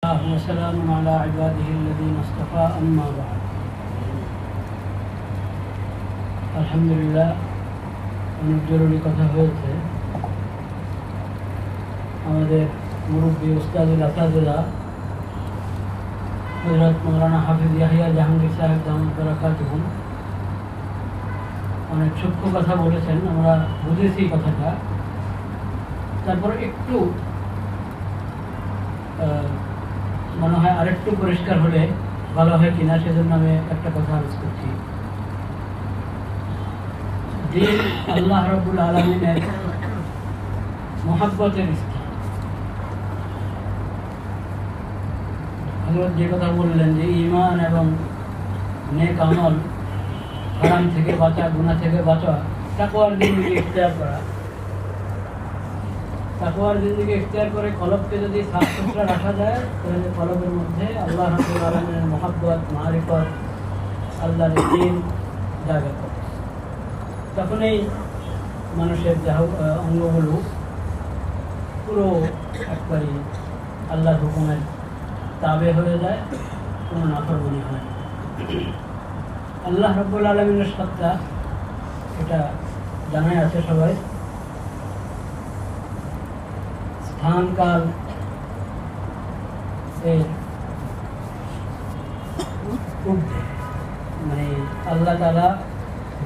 وسلام على عباده الذين اصطفى أما بعد আলহামদুলিল্লাহ অনেক জরুরি কথা হয়েছে। আমাদের মুরব্বী উস্তাদুল আসাদুল্লাহ হযরত মৌলানা হাফিজ ইয়াহিয়া জাহাঙ্গীর সাহেব দামাত বারাকাতুহুম অনেক সূক্ষ্ম কথা বলেছেন, আমরা বুঝেছি কথাটা। তারপর একটু মনে হয় আরেকটু পরিষ্কার হলে ভালো হয় কিনা, সেজন্য আমি একটা কথা আলোচ করছি। দিন আল্লাহ রাব্বুল আলামিনের মহব্বতের স্থান। হযরত যে কথা বললেন যে ঈমান এবং নেক আমল, হারাম থেকে বাঁচা, গুনাহ থেকে বাঁচা, তাকওয়ার জিন্দেগি ইখতিয়ার করা, তাকওয়ার জিন্দেগি ইখতিয়ার করে কলবকে যদি সাফ সুতরা রাখা যায়, তাহলে কলবের মধ্যে আল্লাহ রাব্বুল আলামিনের মহব্বত, মারিফত, আল্লাহর দ্বীন জায়গা করে। তখনই মানুষের অঙ্গগুলো পুরো একবারই আল্লাহর হুকুমের তাবে হয়ে যায়, কোনো নাফরমানি হয় না। আল্লাহ রাব্বুল আলামিনের সত্তা এটা জানাই আছে সবাই। স্থান কাল মানে আল্লাহ তাআলা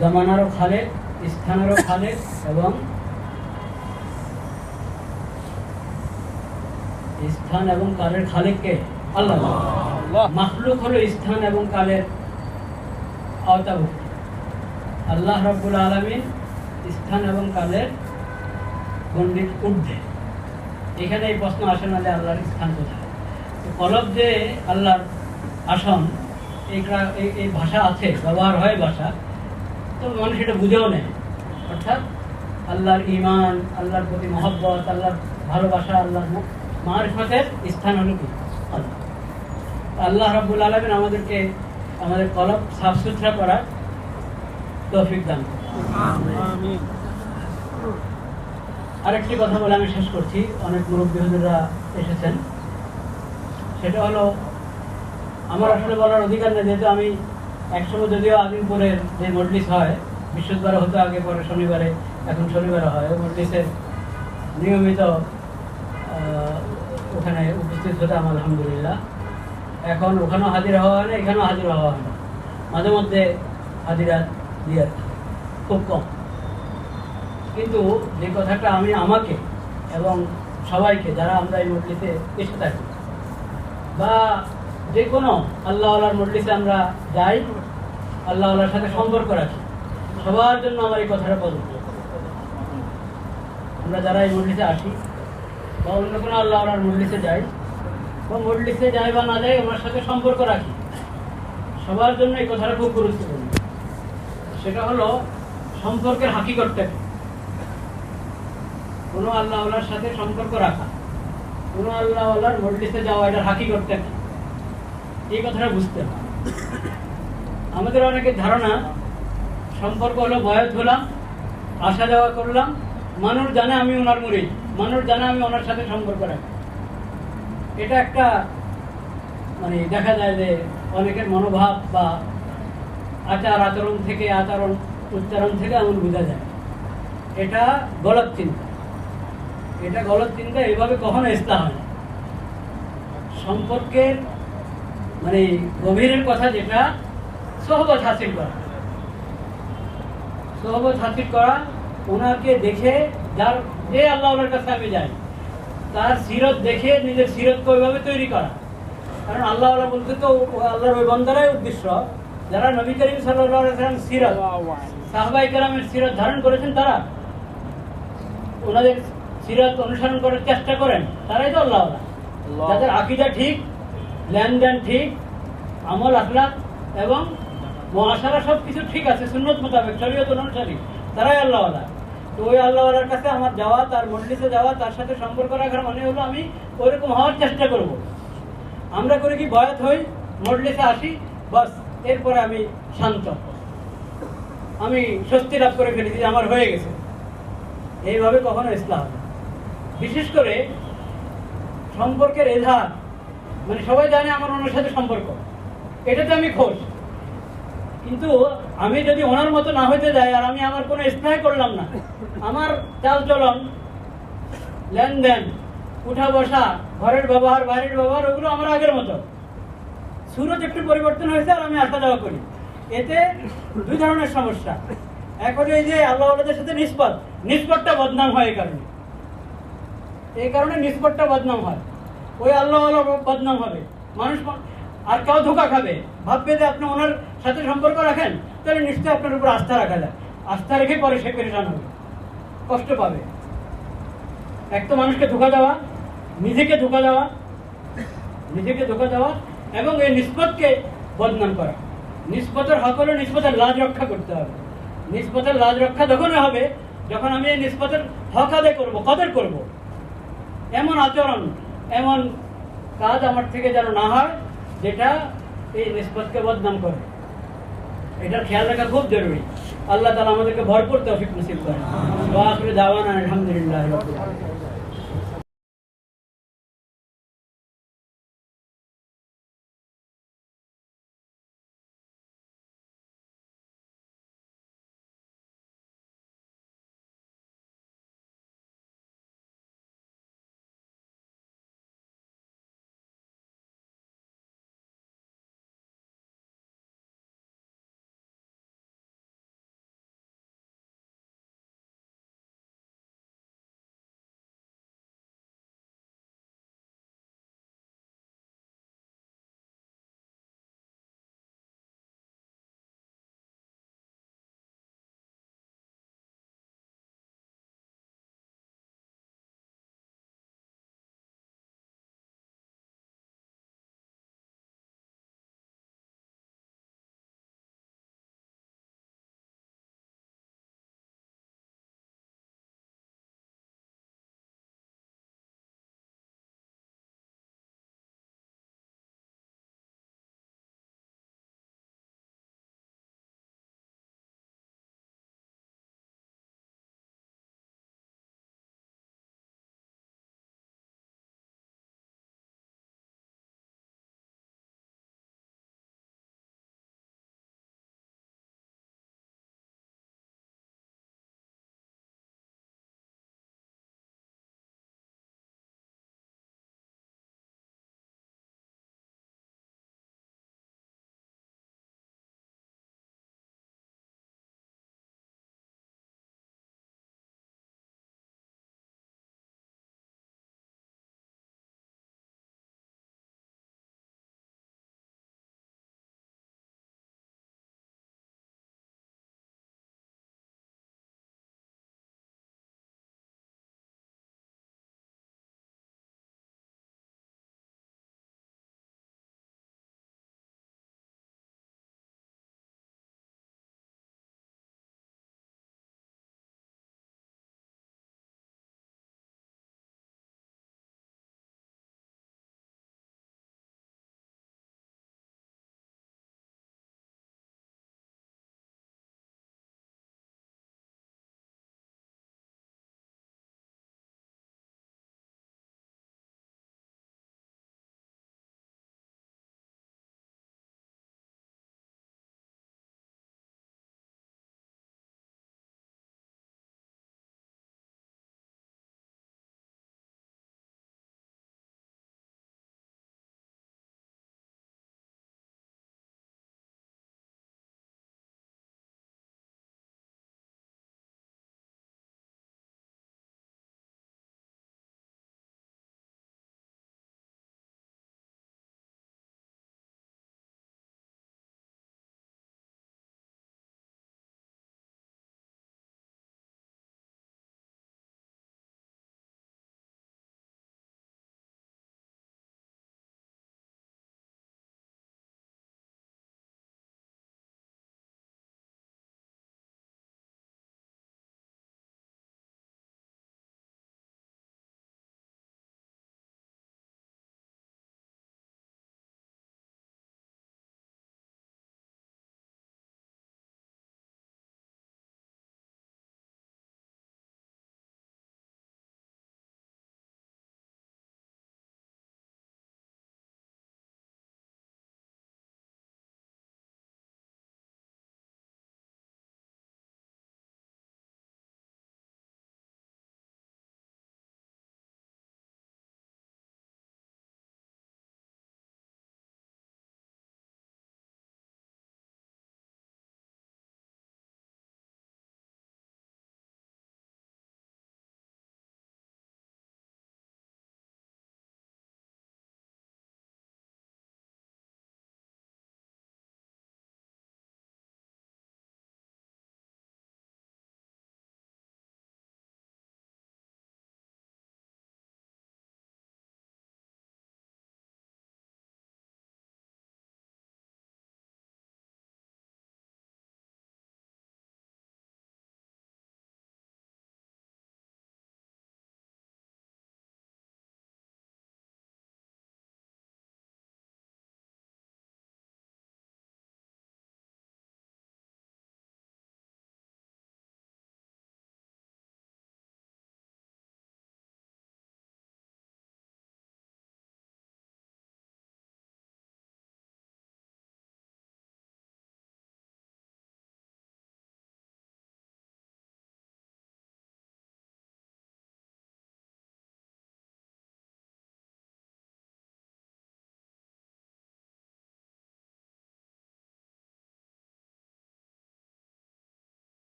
জামানারও খালেক, স্থানেরও খালেক, এবং স্থান এবং কালের খালেককে আল্লাহ। মাখলুক হলো স্থান এবং কালের আওতাভুক্ত। আল্লাহ রাব্বুল আলামিন স্থান এবং কালের গণ্ডির ঊর্ধ্বে। এখানে এই প্রশ্ন আসে না যে আল্লাহর স্থান কোথায়। কলব যে আল্লাহর আসন, এই ভাষা আছে, ব্যবহার হয় ভাষা, তো মানুষ এটা বুঝেও নেয়। অর্থাৎ আল্লাহর ঈমান, আল্লাহর প্রতি মহব্বত, আল্লাহর ভালোবাসা, আল্লাহর মারিফতের স্থান হলো কি আল্লাহ। আল্লাহ রাব্বুল আলামিন আমাদেরকে আমাদের কলব সাফ সুতরা করার তৌফিক দান করুন। আমিন। আরেকটি কথা বলে আমি শেষ করছি। অনেক মুরব্বী হুজুররা এসেছেন, সেটা হলো আমার আসলে বলার অধিকার নেই, যেহেতু আমি একসময় যদিও আজিমপুরের যে মজলিস হয়, বৃহস্পতিবারে হতো আগে, পরে শনিবারে, এখন শনিবারে হয়, ওই মজলিসের নিয়মিত ওখানে উপস্থিত হতাম আলহামদুলিল্লাহ। এখন ওখানেও হাজির হওয়া হয় না, এখানেও হাজির হওয়া হয় না, মাঝে মধ্যে হাজিরা দিয়ে খুব কম। কিন্তু যে কথাটা আমি আমাকে এবং সবাইকে, যারা আমরা এই মজলিসে এসে থাকি বা যে কোনো আল্লাহওয়ালার মজলিসে আমরা যাই, আল্লাহওয়ালার সাথে সম্পর্ক রাখি, সবার জন্য আমার এই কথাটা প্রযোজ্য। আমরা যারা এই মজলিসে আসি বা অন্য কোনো আল্লাহওয়ালার মজলিসে যাই, বা মজলিসে যাই বা না যাই, ওনার সাথে সম্পর্ক রাখি, সবার জন্য এই কথাটা খুব গুরুত্বপূর্ণ। সেটা হলো সম্পর্কের হাকিকতটা কি। কোনো আল্লাহওয়ালার সাথে সম্পর্ক রাখা, কোনো আল্লাহওয়ালার মজলিসে যাওয়া, এটার হাকিকতটা কি, এই কথাটা বুঝতে হবে। আমাদের অনেকের ধারণা সম্পর্ক হলো বয়াত হলাম, আসা যাওয়া করলাম, মানুষ জানে আমি ওনার মুরিদ, মানুষ জানে আমি ওনার সাথে সম্পর্ক রাখি। এটা একটা মানে দেখা যায় যে অনেকের মনোভাব বা আচার আচরণ থেকে, আচরণ উচ্চারণ থেকে এমন বোঝা যায়। এটা গলত চিন্তা, এটা গলত চিন্তা। এইভাবে কখনো ইসলাম হয় না। সম্পর্কের মানে গভীরের কথা যেটা, সোহবত হাসিল করা, সোহবত হাসিল করা, ওনাকে দেখে, যার যে আল্লাহর কাছে আমি যাই, তার সিরত দেখে নিজের সিরতকে ওইভাবে তৈরি করা। কারণ আল্লাহ বলতে তো আল্লাহর ওই বান্দারাই উদ্দেশ্য যারা নবী করিম সাল্লাল্লাহু আলাইহি ওয়াসাল্লাম সিরত, সাহাবায়ে কেরামের সিরত ধারণ করেছেন, তারা ওনাদের সিরত অনুসরণ করার চেষ্টা করেন, তারাই তো আল্লাহওয়ালা। যাদের আকীদা ঠিক, লেনদেন ঠিক, আমল আখলাক এবং মুআশারা সব কিছু ঠিক আছে, সুন্নত মোতাবেক, শরীয়ত অনুসারী, তারাই আল্লাহওয়ালা। তো ওই আল্লাহওয়ালার কাছে আমার যাওয়া, তার মজলিসে যাওয়া, তার সাথে সম্পর্ক রাখার মানে হলো আমি ওইরকম হওয়ার চেষ্টা করব। আমরা করে কি বয়াত হই, মজলিসে আসি, বাস এরপরে আমি শান্ত, আমি স্বস্তি লাভ করে ফেলেছি, আমার হয়ে গেছে। এইভাবে কখনো ইসলাম, বিশেষ করে সম্পর্কের এজাহার মানে সবাই জানে আমার ওনার সাথে সম্পর্ক, এটাতে আমি খুশ। কিন্তু আমি যদি ওনার মতো না হইতে যাই, আর আমি আমার কোনো স্নেহ করলাম না, আমার চালচলন, লেনদেন, উঠা বসা, ঘরের ব্যবহার, বাইরের ব্যবহার, ওগুলো আমার আগের মতো, সুরত একটু পরিবর্তন হয়েছে আর আমি আসা যাওয়া করি, এতে দুই ধরনের সমস্যা। এখন এই যে আল্লাহ ওয়ালাদের সাথে নিসবতটা বদনাম হয়, এই কারণে নিসবতটা বদনাম হয়, ওই আল্লাহ ওয়ালা বদনাম হবে, মানুষ আর কেউ ধোকা খাবে, ভাববে যে আপনি ওনার সাথে সম্পর্ক রাখেন, তাহলে নিশ্চয়ই আপনার উপর আস্থা রাখা যায়, আস্থা রেখে পরে সে পেরেশান হবে, কষ্ট পাবে। এক তো মানুষকে ধোকা দেওয়া, নিজেকে ধোকা দেওয়া এবং এই নিসবতকে বদনাম করা। নিসবতের হক হলো নিসবতের লাজ রক্ষা করতে হবে। নিসবতের লাজ রক্ষা তখনই হবে যখন আমি এই নিসবতের হক আদায় করবো, কদর করব। এমন আচরণ, এমন কাজ আমার থেকে যেন না হয় যেটা এই নিসবতকে বদনাম করে। এটার খেয়াল রাখা খুব জরুরি। আল্লাহ তাআলা আমাদেরকে ভরপুর তৌফিক নসিব করেন। ওয়া আখিরু দাওয়ানা আলহামদুলিল্লাহি রাব্বিল আলামিন।